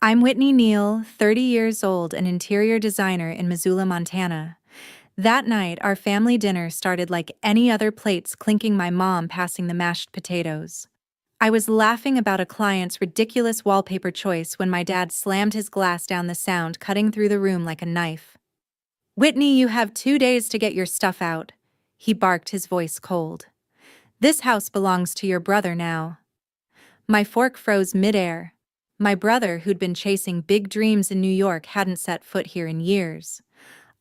I'm Whitney Neal, 30 years old, an interior designer in Missoula, Montana. That night, our family dinner started like any other plates clinking, my mom passing the mashed potatoes. I was laughing about a client's ridiculous wallpaper choice when my dad slammed his glass down, the sound cutting through the room like a knife. "Whitney, you have 2 days to get your stuff out," he barked, his voice cold. "This house belongs to your brother now." My fork froze midair. My brother, who'd been chasing big dreams in New York, hadn't set foot here in years.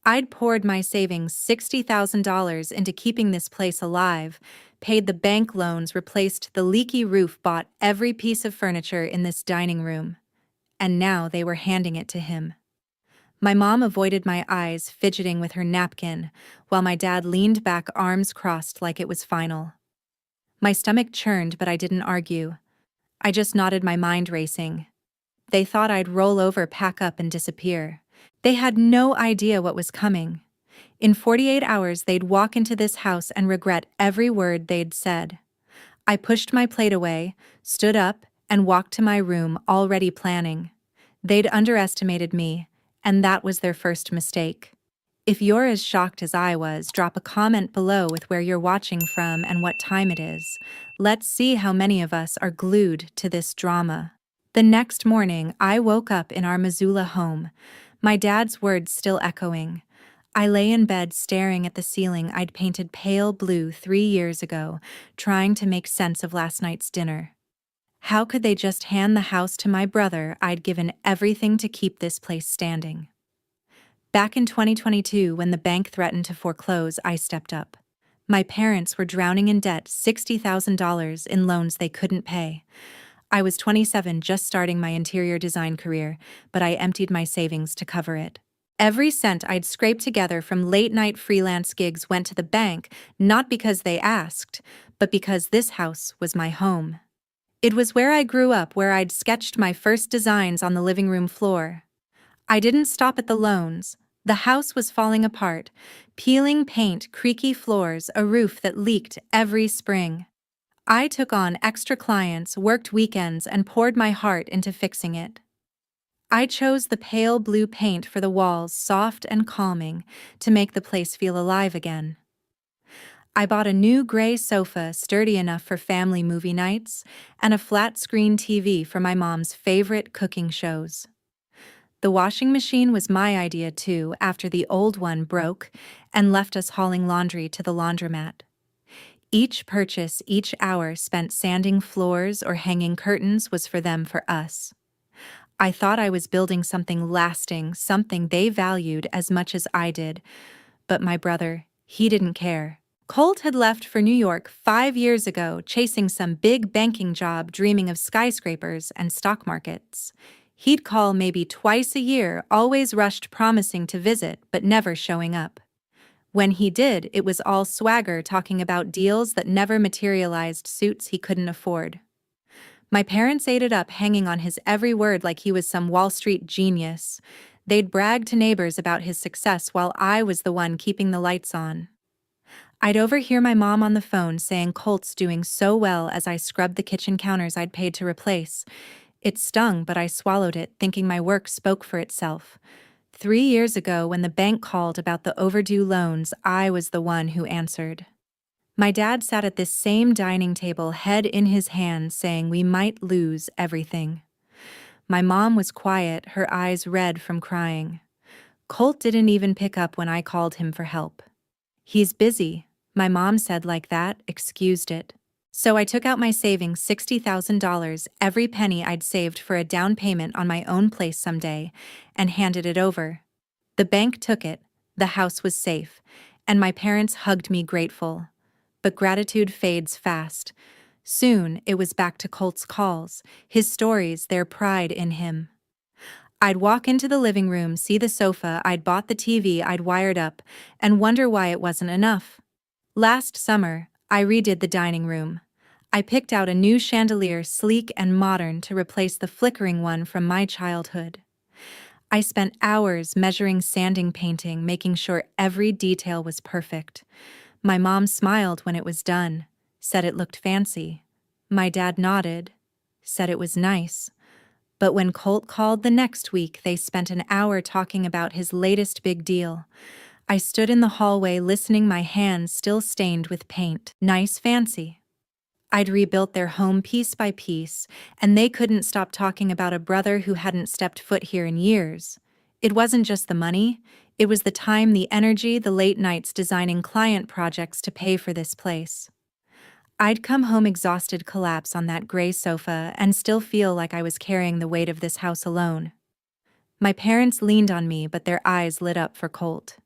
I'd poured my savings, $60,000, into keeping this place alive, paid the bank loans, replaced the leaky roof, bought every piece of furniture in this dining room. And now they were handing it to him. My mom avoided my eyes, fidgeting with her napkin, while my dad leaned back, arms crossed, like it was final. My stomach churned, but I didn't argue. I just nodded, my mind racing. They thought I'd roll over, pack up, and disappear. They had no idea what was coming. In 48 hours, they'd walk into this house and regret every word they'd said. I pushed my plate away, stood up, and walked to my room, already planning. They'd underestimated me, and that was their first mistake. If you're as shocked as I was, drop a comment below with where you're watching from and what time it is. Let's see how many of us are glued to this drama. The next morning, I woke up in our Missoula home, my dad's words still echoing. I lay in bed staring at the ceiling I'd painted pale blue 3 years ago, trying to make sense of last night's dinner. How could they just hand the house to my brother? I'd given everything to keep this place standing. Back in 2022, when the bank threatened to foreclose, I stepped up. My parents were drowning in debt, $60,000 in loans they couldn't pay. I was 27, just starting my interior design career, but I emptied my savings to cover it. Every cent I'd scraped together from late-night freelance gigs went to the bank, not because they asked, but because this house was my home. It was where I grew up, where I'd sketched my first designs on the living room floor. I didn't stop at the loans. The house was falling apart, peeling paint, creaky floors, a roof that leaked every spring. I took on extra clients, worked weekends, and poured my heart into fixing it. I chose the pale blue paint for the walls, soft and calming, to make the place feel alive again. I bought a new gray sofa, sturdy enough for family movie nights, and a flat-screen TV for my mom's favorite cooking shows. The washing machine was my idea too, after the old one broke and left us hauling laundry to the laundromat. Each purchase, each hour spent sanding floors or hanging curtains was for them, for us. I thought I was building something lasting, something they valued as much as I did. But my brother, he didn't care. Colt had left for New York 5 years ago, chasing some big banking job, dreaming of skyscrapers and stock markets. He'd call maybe twice a year, always rushed, promising to visit, but never showing up. When he did, it was all swagger, talking about deals that never materialized, suits he couldn't afford. My parents ate it up, hanging on his every word like he was some Wall Street genius. They'd brag to neighbors about his success while I was the one keeping the lights on. I'd overhear my mom on the phone saying Colt's doing so well as I scrubbed the kitchen counters I'd paid to replace. It stung, but I swallowed it, thinking my work spoke for itself. 3 years ago, when the bank called about the overdue loans, I was the one who answered. My dad sat at this same dining table, head in his hands, saying we might lose everything. My mom was quiet, her eyes red from crying. Colt didn't even pick up when I called him for help. "He's busy," my mom said, like that, excused it. So I took out my savings, $60,000, every penny I'd saved for a down payment on my own place someday, and handed it over. The bank took it, the house was safe, and my parents hugged me, grateful. But gratitude fades fast. Soon, it was back to Colt's calls, his stories, their pride in him. I'd walk into the living room, see the sofa I'd bought, the TV I'd wired up, and wonder why it wasn't enough. Last summer, I redid the dining room. I picked out a new chandelier, sleek and modern, to replace the flickering one from my childhood. I spent hours measuring, sanding, painting, making sure every detail was perfect. My mom smiled when it was done, said it looked fancy. My dad nodded, said it was nice. But when Colt called the next week, they spent an hour talking about his latest big deal. I stood in the hallway listening, my hands still stained with paint. Nice, fancy. I'd rebuilt their home piece by piece, and they couldn't stop talking about a brother who hadn't stepped foot here in years. It wasn't just the money, it was the time, the energy, the late nights designing client projects to pay for this place. I'd come home exhausted, collapse on that gray sofa, and still feel like I was carrying the weight of this house alone. My parents leaned on me, but their eyes lit up for Colt.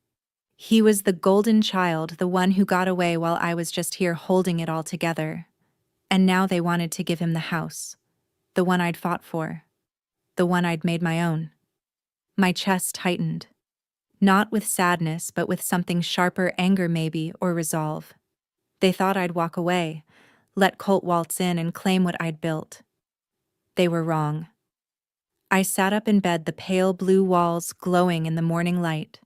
He was the golden child, the one who got away while I was just here holding it all together. And now they wanted to give him the house. The one I'd fought for. The one I'd made my own. My chest tightened. Not with sadness, but with something sharper, anger maybe, or resolve. They thought I'd walk away, let Colt waltz in and claim what I'd built. They were wrong. I sat up in bed, the pale blue walls glowing in the morning light.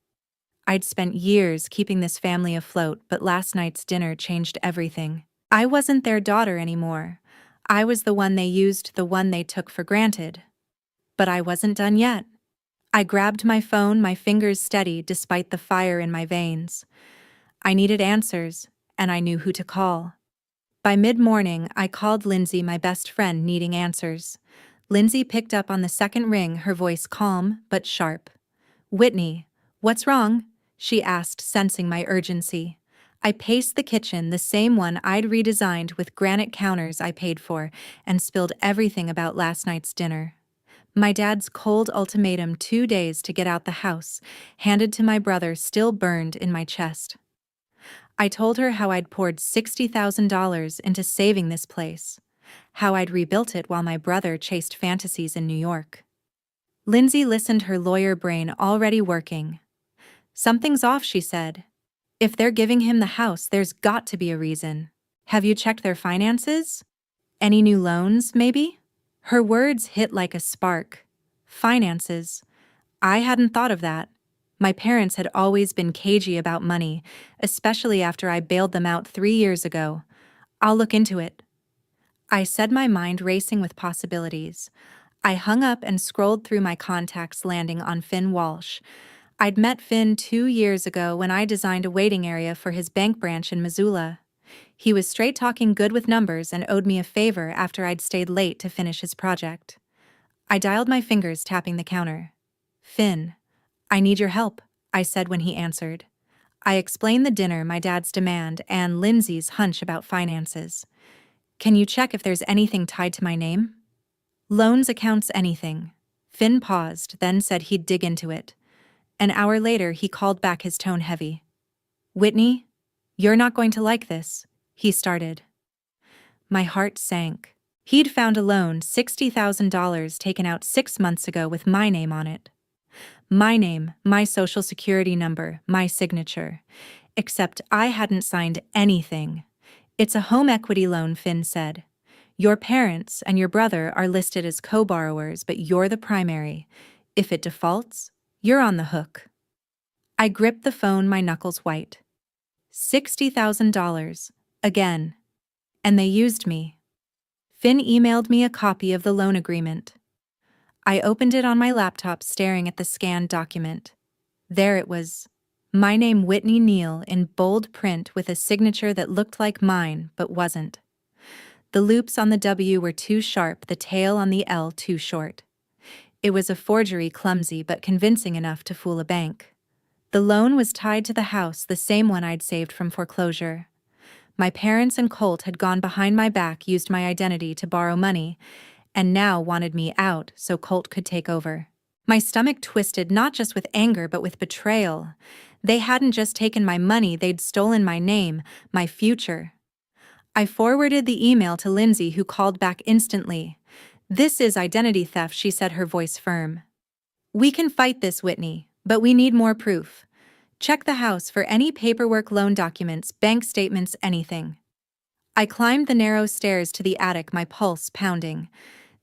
I'd spent years keeping this family afloat, but last night's dinner changed everything. I wasn't their daughter anymore. I was the one they used, the one they took for granted. But I wasn't done yet. I grabbed my phone, my fingers steady despite the fire in my veins. I needed answers, and I knew who to call. By mid-morning, I called Lindsay, my best friend, needing answers. Lindsay picked up on the second ring, her voice calm but sharp. "Whitney, what's wrong?" she asked, sensing my urgency. I paced the kitchen, the same one I'd redesigned with granite counters I paid for, and spilled everything about last night's dinner. My dad's cold ultimatum, 2 days to get out the house, handed to my brother, still burned in my chest. I told her how I'd poured $60,000 into saving this place, how I'd rebuilt it while my brother chased fantasies in New York. Lindsay listened, her lawyer brain already working. "Something's off," she said. "If they're giving him the house, there's got to be a reason. Have you checked their finances? Any new loans, maybe?" Her words hit like a spark. Finances. I hadn't thought of that. My parents had always been cagey about money, especially after I bailed them out 3 years ago. "I'll look into it," I said, my mind racing with possibilities. I hung up and scrolled through my contacts, landing on Finn Walsh. I'd met Finn 2 years ago when I designed a waiting area for his bank branch in Missoula. He was straight-talking, good with numbers, and owed me a favor after I'd stayed late to finish his project. I dialed, my fingers tapping the counter. "Finn, I need your help," I said when he answered. I explained the dinner, my dad's demand, and Lindsay's hunch about finances. "Can you check if there's anything tied to my name?" "Loans, accounts, anything." Finn paused, then said he'd dig into it. An hour later, he called back, his tone heavy. "Whitney, you're not going to like this," he started. My heart sank. He'd found a loan, $60,000 taken out 6 months ago with my name on it. My name, my social security number, my signature. Except I hadn't signed anything. "It's a home equity loan," Finn said. "Your parents and your brother are listed as co-borrowers, but you're the primary. If it defaults, you're on the hook." I gripped the phone, my knuckles white. $60,000. Again. And they used me. Finn emailed me a copy of the loan agreement. I opened it on my laptop, staring at the scanned document. There it was. My name, Whitney Neal, in bold print with a signature that looked like mine but wasn't. The loops on the W were too sharp, the tail on the L too short. It was a forgery, clumsy but convincing enough to fool a bank. The loan was tied to the house, the same one I'd saved from foreclosure. My parents and Colt had gone behind my back, used my identity to borrow money, and now wanted me out so Colt could take over. My stomach twisted, not just with anger but with betrayal. They hadn't just taken my money, they'd stolen my name, my future. I forwarded the email to Lindsay, who called back instantly. "This is identity theft," she said, her voice firm. "We can fight this, Whitney, but we need more proof. Check the house for any paperwork, loan documents, bank statements, anything." I climbed the narrow stairs to the attic, my pulse pounding.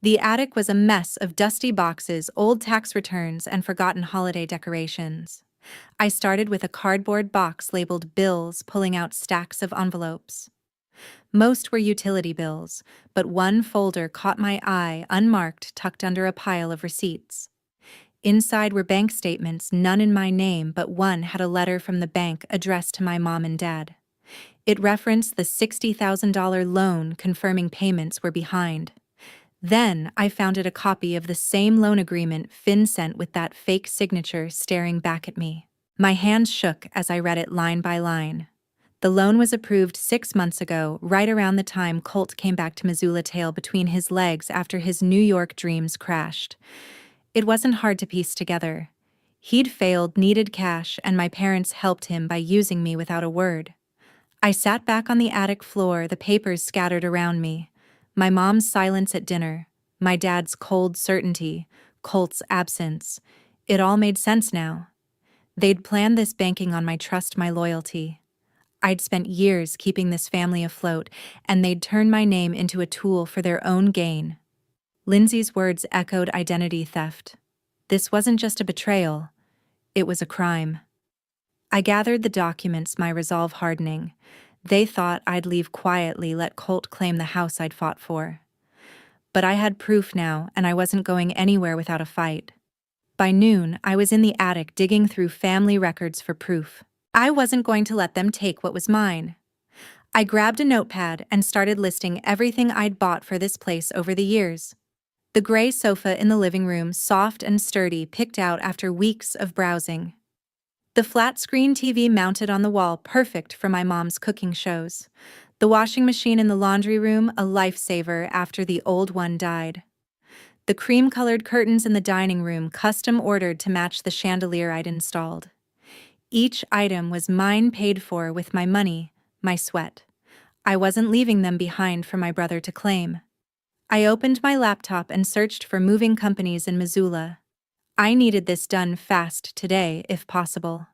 The attic was a mess of dusty boxes, old tax returns, and forgotten holiday decorations. I started with a cardboard box labeled bills, pulling out stacks of envelopes. Most were utility bills, but one folder caught my eye, unmarked, tucked under a pile of receipts. Inside were bank statements, none in my name, but one had a letter from the bank addressed to my mom and dad. It referenced the $60,000 loan, confirming payments were behind. Then I found a copy of the same loan agreement Finn sent with that fake signature staring back at me. My hands shook as I read it line by line. The loan was approved 6 months ago, right around the time Colt came back to Missoula, tail between his legs after his New York dreams crashed. It wasn't hard to piece together. He'd failed, needed cash, and my parents helped him by using me without a word. I sat back on the attic floor, the papers scattered around me. My mom's silence at dinner, my dad's cold certainty, Colt's absence. It all made sense now. They'd planned this banking on my trust, my loyalty. I'd spent years keeping this family afloat, and they'd turned my name into a tool for their own gain. Lindsay's words echoed identity theft. This wasn't just a betrayal, it was a crime. I gathered the documents, my resolve hardening. They thought I'd leave quietly, let Colt claim the house I'd fought for. But I had proof now, and I wasn't going anywhere without a fight. By noon, I was in the attic digging through family records for proof. I wasn't going to let them take what was mine. I grabbed a notepad and started listing everything I'd bought for this place over the years. The gray sofa in the living room, soft and sturdy, picked out after weeks of browsing. The flat-screen TV mounted on the wall, perfect for my mom's cooking shows. The washing machine in the laundry room, a lifesaver after the old one died. The cream-colored curtains in the dining room, custom-ordered to match the chandelier I'd installed. Each item was mine, paid for with my money, my sweat. I wasn't leaving them behind for my brother to claim. I opened my laptop and searched for moving companies in Missoula. I needed this done fast today, if possible.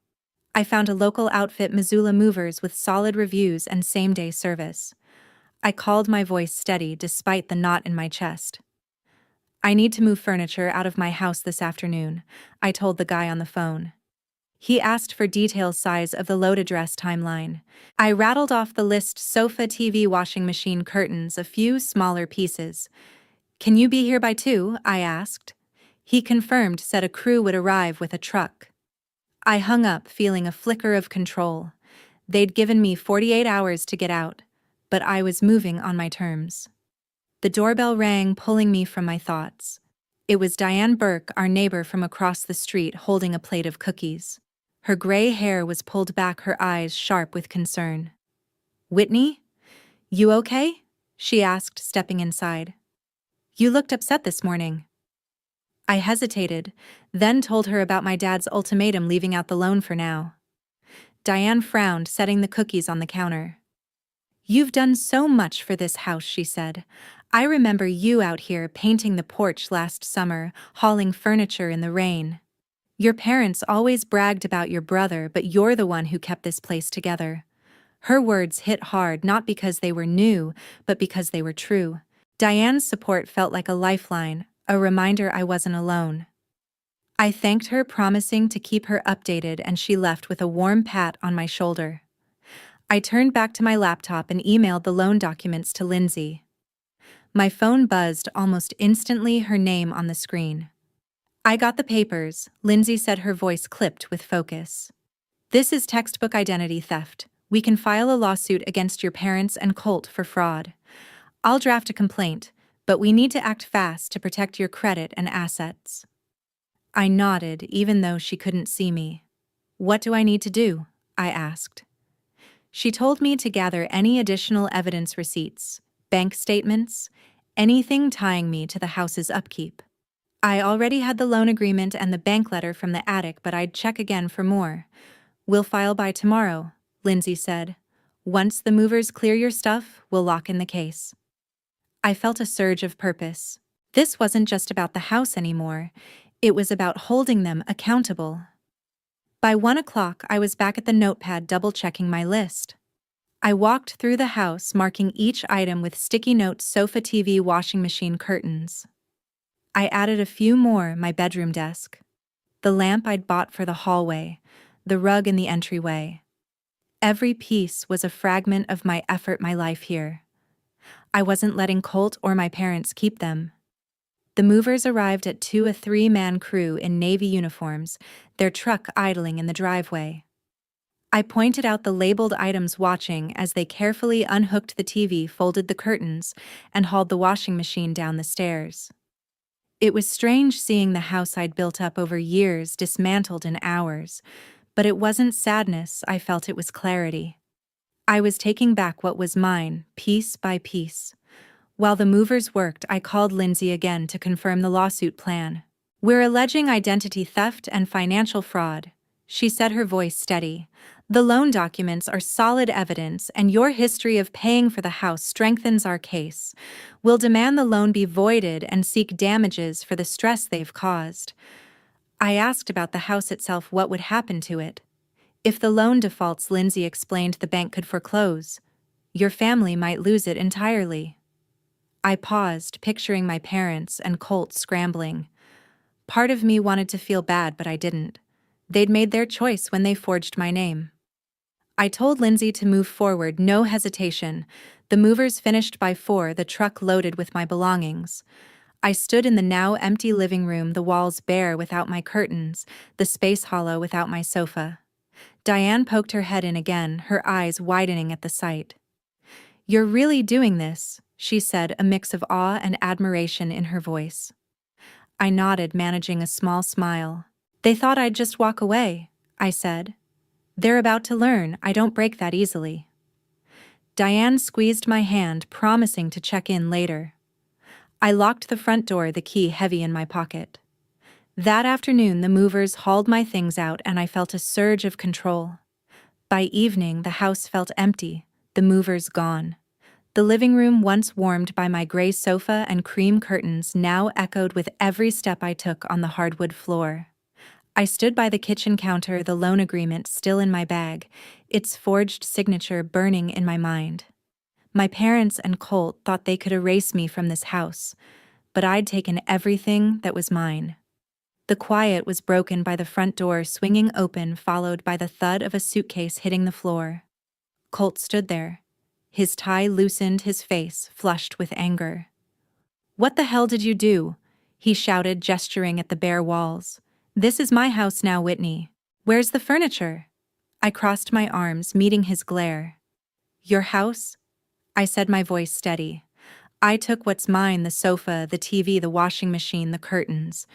I found a local outfit, Missoula Movers, with solid reviews and same-day service. I called, my voice steady despite the knot in my chest. I need to move furniture out of my house this afternoon, I told the guy on the phone. He asked for details, size of the load, address, timeline. I rattled off the list: sofa, TV, washing machine, curtains, a few smaller pieces. Can you be here by 2? I asked. He confirmed, said a crew would arrive with a truck. I hung up, feeling a flicker of control. They'd given me 48 hours to get out, but I was moving on my terms. The doorbell rang, pulling me from my thoughts. It was Diane Burke, our neighbor from across the street, holding a plate of cookies. Her gray hair was pulled back, her eyes sharp with concern. "Whitney? You okay?" she asked, stepping inside. "You looked upset this morning." I hesitated, then told her about my dad's ultimatum, leaving out the loan for now. Diane frowned, setting the cookies on the counter. "You've done so much for this house," she said. "I remember you out here painting the porch last summer, hauling furniture in the rain. Your parents always bragged about your brother, but you're the one who kept this place together." Her words hit hard, not because they were new, but because they were true. Diane's support felt like a lifeline, a reminder I wasn't alone. I thanked her, promising to keep her updated, and she left with a warm pat on my shoulder. I turned back to my laptop and emailed the loan documents to Lindsay. My phone buzzed almost instantly, her name on the screen. "I got the papers," Lindsay said, her voice clipped with focus. "This is textbook identity theft. We can file a lawsuit against your parents and Colt for fraud. I'll draft a complaint, but we need to act fast to protect your credit and assets." I nodded, even though she couldn't see me. "What do I need to do?" I asked. She told me to gather any additional evidence, receipts, bank statements, anything tying me to the house's upkeep. I already had the loan agreement and the bank letter from the attic, but I'd check again for more. "We'll file by tomorrow," Lindsay said. "Once the movers clear your stuff, we'll lock in the case." I felt a surge of purpose. This wasn't just about the house anymore. It was about holding them accountable. By 1 o'clock, I was back at the notepad, double-checking my list. I walked through the house, marking each item with sticky notes: sofa, TV, washing machine, curtains. I added a few more: my bedroom desk, the lamp I'd bought for the hallway, the rug in the entryway. Every piece was a fragment of my effort, my life here. I wasn't letting Colt or my parents keep them. The movers arrived at a three-man crew in Navy uniforms, their truck idling in the driveway. I pointed out the labeled items, watching as they carefully unhooked the TV, folded the curtains, and hauled the washing machine down the stairs. It was strange seeing the house I'd built up over years dismantled in hours, but it wasn't sadness. I felt it was clarity. I was taking back what was mine, piece by piece. While the movers worked, I called Lindsay again to confirm the lawsuit plan. "We're alleging identity theft and financial fraud," she said, her voice steady. "The loan documents are solid evidence, and your history of paying for the house strengthens our case. We'll demand the loan be voided and seek damages for the stress they've caused." I asked about the house itself, what would happen to it. "If the loan defaults," Lindsay explained, "the bank could foreclose. Your family might lose it entirely." I paused, picturing my parents and Colt scrambling. Part of me wanted to feel bad, but I didn't. They'd made their choice when they forged my name. I told Lindsay to move forward, no hesitation. The movers finished by 4, the truck loaded with my belongings. I stood in the now empty living room, the walls bare without my curtains, the space hollow without my sofa. Diane poked her head in again, her eyes widening at the sight. "You're really doing this?" she said, a mix of awe and admiration in her voice. I nodded, managing a small smile. "They thought I'd just walk away," I said. "They're about to learn I don't break that easily." Diane squeezed my hand, promising to check in later. I locked the front door, the key heavy in my pocket. That afternoon, the movers hauled my things out, and I felt a surge of control. By evening, the house felt empty, the movers gone. The living room, once warmed by my gray sofa and cream curtains, now echoed with every step I took on the hardwood floor. I stood by the kitchen counter, the loan agreement still in my bag, its forged signature burning in my mind. My parents and Colt thought they could erase me from this house, but I'd taken everything that was mine. The quiet was broken by the front door swinging open, followed by the thud of a suitcase hitting the floor. Colt stood there, his tie loosened, his face flushed with anger. "What the hell did you do?" he shouted, gesturing at the bare walls. "This is my house now, Whitney. Where's the furniture?" I crossed my arms, meeting his glare. "Your house?" I said, my voice steady. "I took what's mine, the sofa, the TV, the washing machine, the curtains.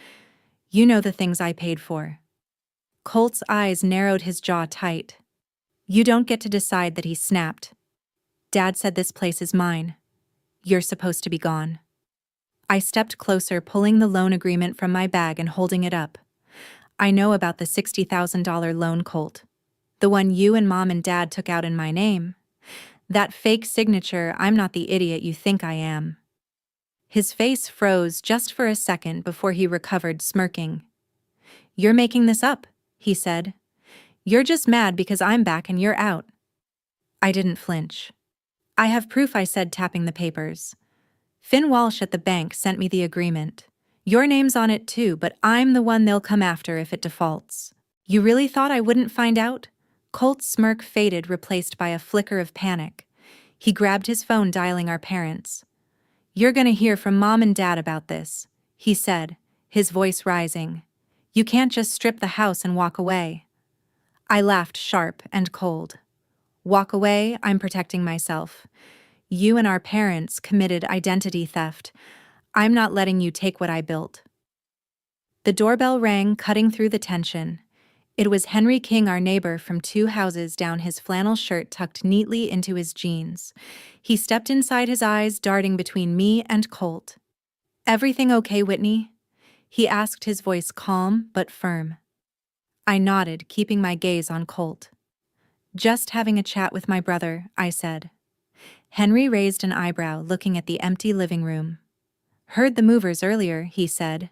You know, the things I paid for." Colt's eyes narrowed, his jaw tight. "You don't get to decide that," he snapped. "Dad said this place is mine. You're supposed to be gone." I stepped closer, pulling the loan agreement from my bag and holding it up. "I know about the $60,000 loan, Colt. The one you and Mom and Dad took out in my name. That fake signature. I'm not the idiot you think I am." His face froze just for a second before he recovered, smirking. "You're making this up," he said. "You're just mad because I'm back and you're out." I didn't flinch. "I have proof," I said, tapping the papers. "Finn Walsh at the bank sent me the agreement. Your name's on it too, but I'm the one they'll come after if it defaults." "You really thought I wouldn't find out?" Colt's smirk faded, replaced by a flicker of panic. He grabbed his phone, dialing our parents. "You're gonna hear from Mom and Dad about this," he said, his voice rising. "You can't just strip the house and walk away." I laughed, sharp and cold. "Walk away? I'm protecting myself. You and our parents committed identity theft. I'm not letting you take what I built." The doorbell rang, cutting through the tension. It was Henry King, our neighbor from 2 houses down, his flannel shirt tucked neatly into his jeans. He stepped inside, his eyes darting between me and Colt. "Everything okay, Whitney?" he asked, his voice calm but firm. I nodded, keeping my gaze on Colt. "Just having a chat with my brother," I said. Henry raised an eyebrow, looking at the empty living room. "Heard the movers earlier," he said.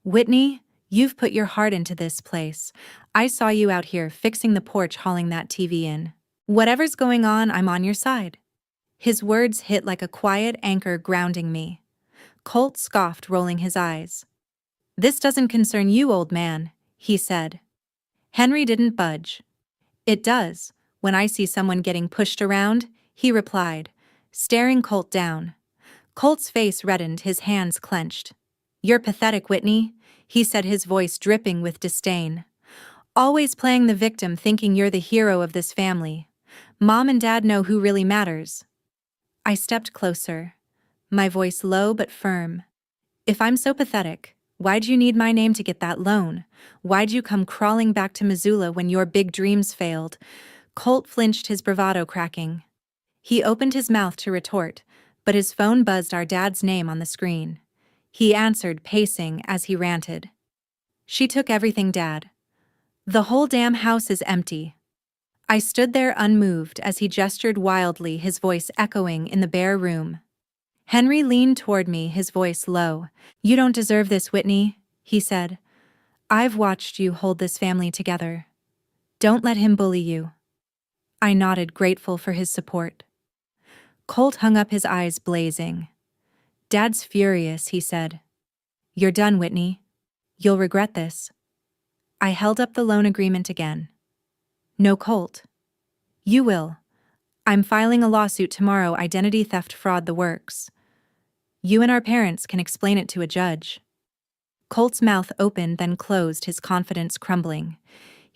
"Whitney, you've put your heart into this place. I saw you out here fixing the porch, hauling that TV in. Whatever's going on, I'm on your side." His words hit like a quiet anchor, grounding me. Colt scoffed, rolling his eyes. "This doesn't concern you, old man," he said. Henry didn't budge. "It does. when I see someone getting pushed around," he replied, staring Colt down. Colt's face reddened, his hands clenched. "You're pathetic, Whitney," he said, his voice dripping with disdain. "Always playing the victim, thinking you're the hero of this family. Mom and Dad know who really matters." I stepped closer, my voice low but firm. "If I'm so pathetic, why'd you need my name to get that loan? Why'd you come crawling back to Missoula when your big dreams failed?" Colt flinched, his bravado cracking. He opened his mouth to retort, but his phone buzzed our dad's name on the screen. He answered, pacing as he ranted. "She took everything, Dad. The whole damn house is empty." I stood there unmoved as he gestured wildly, his voice echoing in the bare room. Henry leaned toward me, his voice low. "You don't deserve this, Whitney," he said. "I've watched you hold this family together. Don't let him bully you." I nodded, grateful for his support. Colt hung up, his eyes blazing. "Dad's furious," he said. "You're done, Whitney. You'll regret this." I held up the loan agreement again. "No, Colt. You will. I'm filing a lawsuit tomorrow, identity theft, fraud, the works. You and our parents can explain it to a judge." Colt's mouth opened, then closed, his confidence crumbling.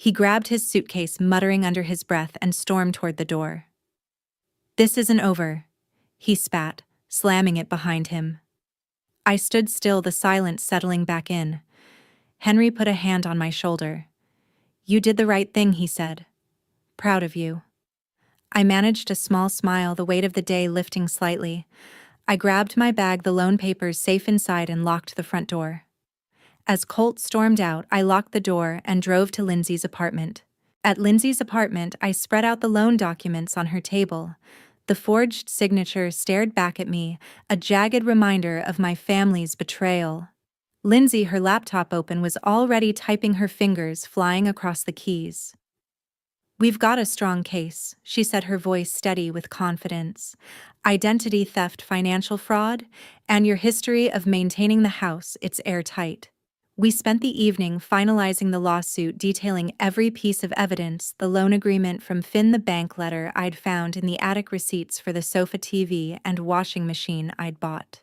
He grabbed his suitcase, muttering under his breath, and stormed toward the door. "This isn't over," he spat, slamming it behind him. I stood still, the silence settling back in. Henry put a hand on my shoulder. "You did the right thing," he said. "Proud of you." I managed a small smile, the weight of the day lifting slightly. I grabbed my bag, the loan papers safe inside, and locked the front door. As Colt stormed out, I locked the door and drove to Lindsay's apartment. At Lindsay's apartment, I spread out the loan documents on her table. The forged signature stared back at me, a jagged reminder of my family's betrayal. Lindsay, her laptop open, was already typing, her fingers flying across the keys. "We've got a strong case," she said, her voice steady with confidence. "Identity theft, financial fraud, and your history of maintaining the house, it's airtight." We spent the evening finalizing the lawsuit, detailing every piece of evidence, the loan agreement from Finn, the bank letter I'd found in the attic, receipts for the sofa, TV, and washing machine I'd bought.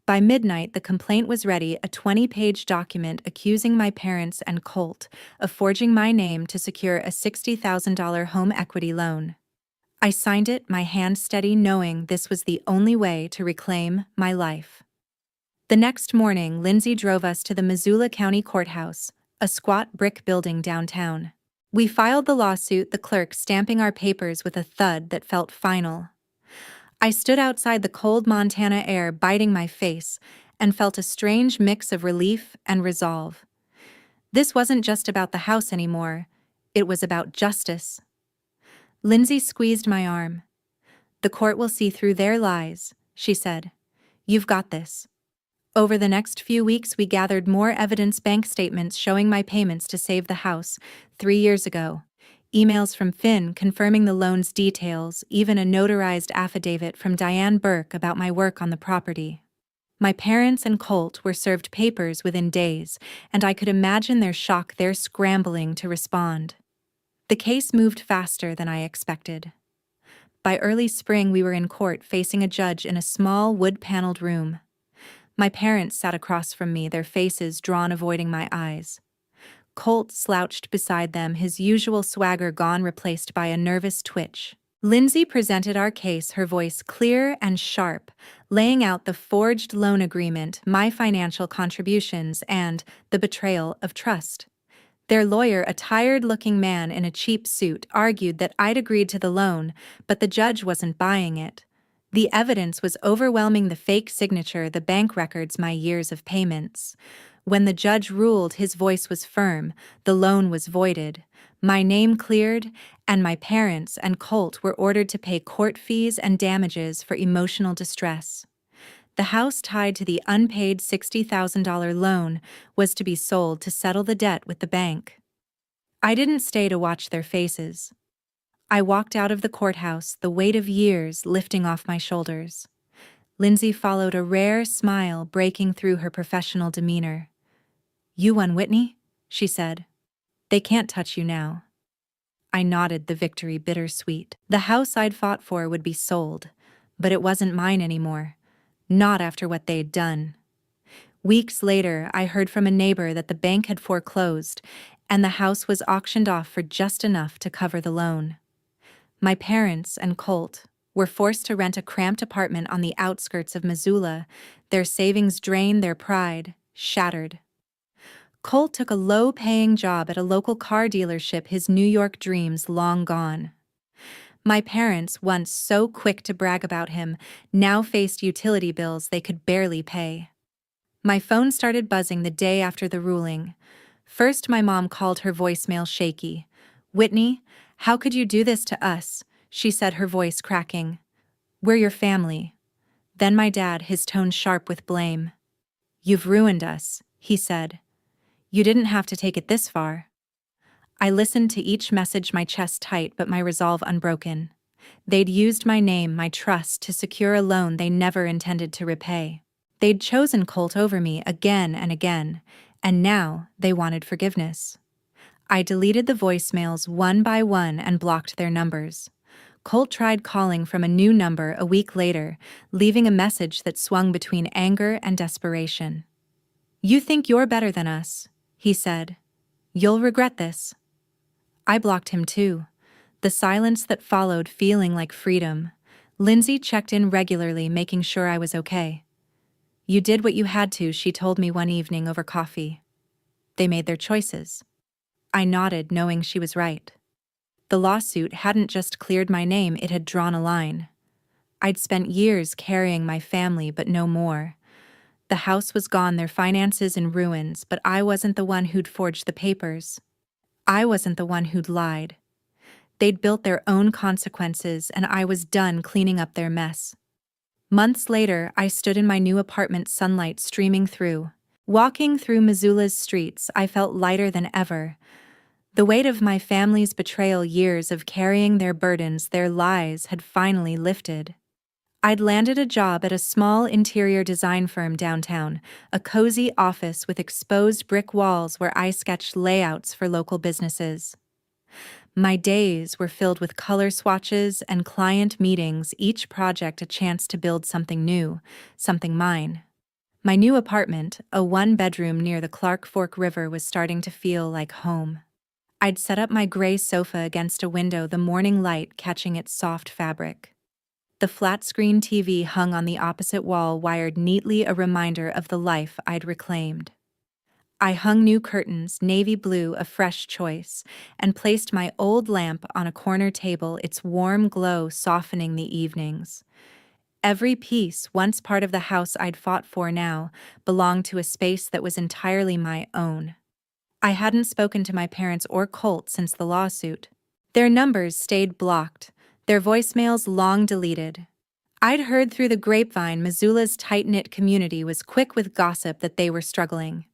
By midnight, the complaint was ready, a 20-page document accusing my parents and Colt of forging my name to secure a $60,000 home equity loan. I signed it, my hand steady, knowing this was the only way to reclaim my life. The next morning, Lindsay drove us to the Missoula County Courthouse, a squat brick building downtown. We filed the lawsuit, the clerk stamping our papers with a thud that felt final. I stood outside, the cold Montana air biting my face, and felt a strange mix of relief and resolve. This wasn't just about the house anymore. It was about justice. Lindsay squeezed my arm. "The court will see through their lies," she said. "You've got this." Over the next few weeks, we gathered more evidence, bank statements showing my payments to save the house 3 years ago, emails from Finn confirming the loan's details, even a notarized affidavit from Diane Burke about my work on the property. My parents and Colt were served papers within days, and I could imagine their shock, their scrambling to respond. The case moved faster than I expected. By early spring, we were in court, facing a judge in a small wood-paneled room. My parents sat across from me, their faces drawn, avoiding my eyes. Colt slouched beside them, his usual swagger gone, replaced by a nervous twitch. Lindsay presented our case, her voice clear and sharp, laying out the forged loan agreement, my financial contributions, and the betrayal of trust. Their lawyer, a tired-looking man in a cheap suit, argued that I'd agreed to the loan, but the judge wasn't buying it. The evidence was overwhelming: the fake signature, the bank records, my years of payments. When the judge ruled, his voice was firm. The loan was voided, my name cleared, and my parents and Colt were ordered to pay court fees and damages for emotional distress. The house, tied to the unpaid $60,000 loan, was to be sold to settle the debt with the bank. I didn't stay to watch their faces. I walked out of the courthouse, the weight of years lifting off my shoulders. Lindsay followed, a rare smile breaking through her professional demeanor. "You won, Whitney," she said. "They can't touch you now." I nodded, the victory bittersweet. The house I'd fought for would be sold, but it wasn't mine anymore. Not after what they'd done. Weeks later, I heard from a neighbor that the bank had foreclosed, and the house was auctioned off for just enough to cover the loan. My parents and Colt were forced to rent a cramped apartment on the outskirts of Missoula, their savings drained, their pride shattered. Colt took a low-paying job at a local car dealership, his New York dreams long gone. My parents, once so quick to brag about him, now faced utility bills they could barely pay. My phone started buzzing the day after the ruling. First, my mom called, her voicemail shaky. "Whitney, how could you do this to us?" she said, her voice cracking. "We're your family." Then my dad, his tone sharp with blame. "You've ruined us," he said. "You didn't have to take it this far." I listened to each message, my chest tight but my resolve unbroken. They'd used my name, my trust, to secure a loan they never intended to repay. They'd chosen Colt over me again and again, and now they wanted forgiveness. I deleted the voicemails one by one and blocked their numbers. Colt tried calling from a new number a week later, leaving a message that swung between anger and desperation. "You think you're better than us," he said. "You'll regret this." I blocked him too, the silence that followed feeling like freedom. Lindsay checked in regularly, making sure I was okay. "You did what you had to," she told me one evening over coffee. "They made their choices." I nodded, knowing she was right. The lawsuit hadn't just cleared my name, it had drawn a line. I'd spent years carrying my family, but no more. The house was gone, their finances in ruins, but I wasn't the one who'd forged the papers. I wasn't the one who'd lied. They'd built their own consequences, and I was done cleaning up their mess. Months later, I stood in my new apartment, sunlight streaming through. Walking through Missoula's streets, I felt lighter than ever. The weight of my family's betrayal, years of carrying their burdens, their lies, had finally lifted. I'd landed a job at a small interior design firm downtown, a cozy office with exposed brick walls where I sketched layouts for local businesses. My days were filled with color swatches and client meetings, each project a chance to build something new, something mine. My new apartment, a one-bedroom near the Clark Fork River, was starting to feel like home. I'd set up my gray sofa against a window, the morning light catching its soft fabric. The flat-screen TV hung on the opposite wall, wired neatly, a reminder of the life I'd reclaimed. I hung new curtains, navy blue, a fresh choice, and placed my old lamp on a corner table, its warm glow softening the evenings. Every piece, once part of the house I'd fought for, now belonged to a space that was entirely my own. I hadn't spoken to my parents or Colt since the lawsuit. Their numbers stayed blocked, their voicemails long deleted. I'd heard through the grapevine Missoula's tight-knit community was quick with gossip that they were struggling.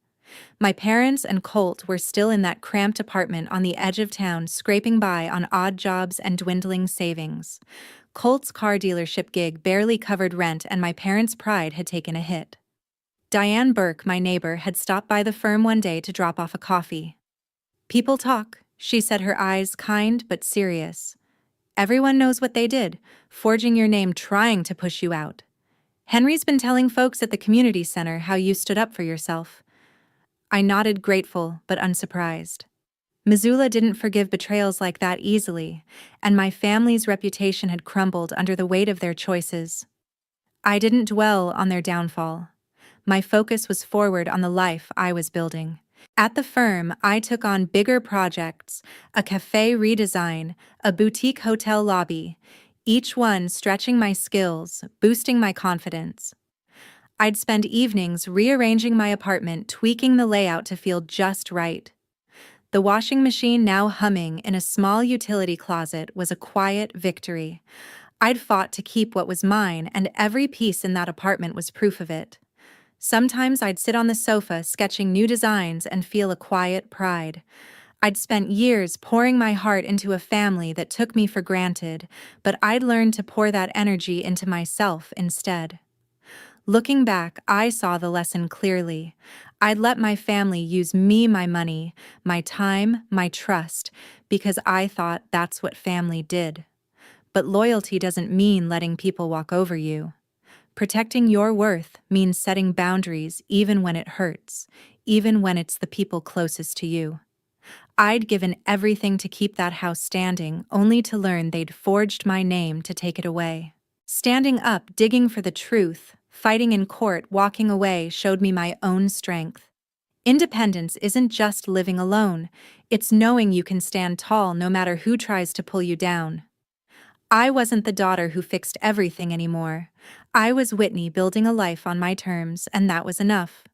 My parents and Colt were still in that cramped apartment on the edge of town, scraping by on odd jobs and dwindling savings. Colt's car dealership gig barely covered rent, and my parents' pride had taken a hit. Diane Burke, my neighbor, had stopped by the firm one day to drop off a coffee. "People talk," she said, her eyes kind but serious. "Everyone knows what they did, forging your name, trying to push you out. Henry's been telling folks at the community center how you stood up for yourself." I nodded, grateful but unsurprised. Missoula didn't forgive betrayals like that easily, and my family's reputation had crumbled under the weight of their choices. I didn't dwell on their downfall. My focus was forward, on the life I was building. At the firm, I took on bigger projects, a cafe redesign, a boutique hotel lobby, each one stretching my skills, boosting my confidence. I'd spend evenings rearranging my apartment, tweaking the layout to feel just right. The washing machine, now humming in a small utility closet, was a quiet victory. I'd fought to keep what was mine, and every piece in that apartment was proof of it. Sometimes I'd sit on the sofa sketching new designs and feel a quiet pride. I'd spent years pouring my heart into a family that took me for granted, but I'd learned to pour that energy into myself instead. Looking back, I saw the lesson clearly. I'd let my family use me, my money, my time, my trust, because I thought that's what family did. But loyalty doesn't mean letting people walk over you. Protecting your worth means setting boundaries even when it hurts, even when it's the people closest to you. I'd given everything to keep that house standing, only to learn they'd forged my name to take it away. Standing up, digging for the truth, fighting in court, walking away showed me my own strength. Independence isn't just living alone, it's knowing you can stand tall no matter who tries to pull you down. I wasn't the daughter who fixed everything anymore. I was Whitney building a life on my terms, and that was enough.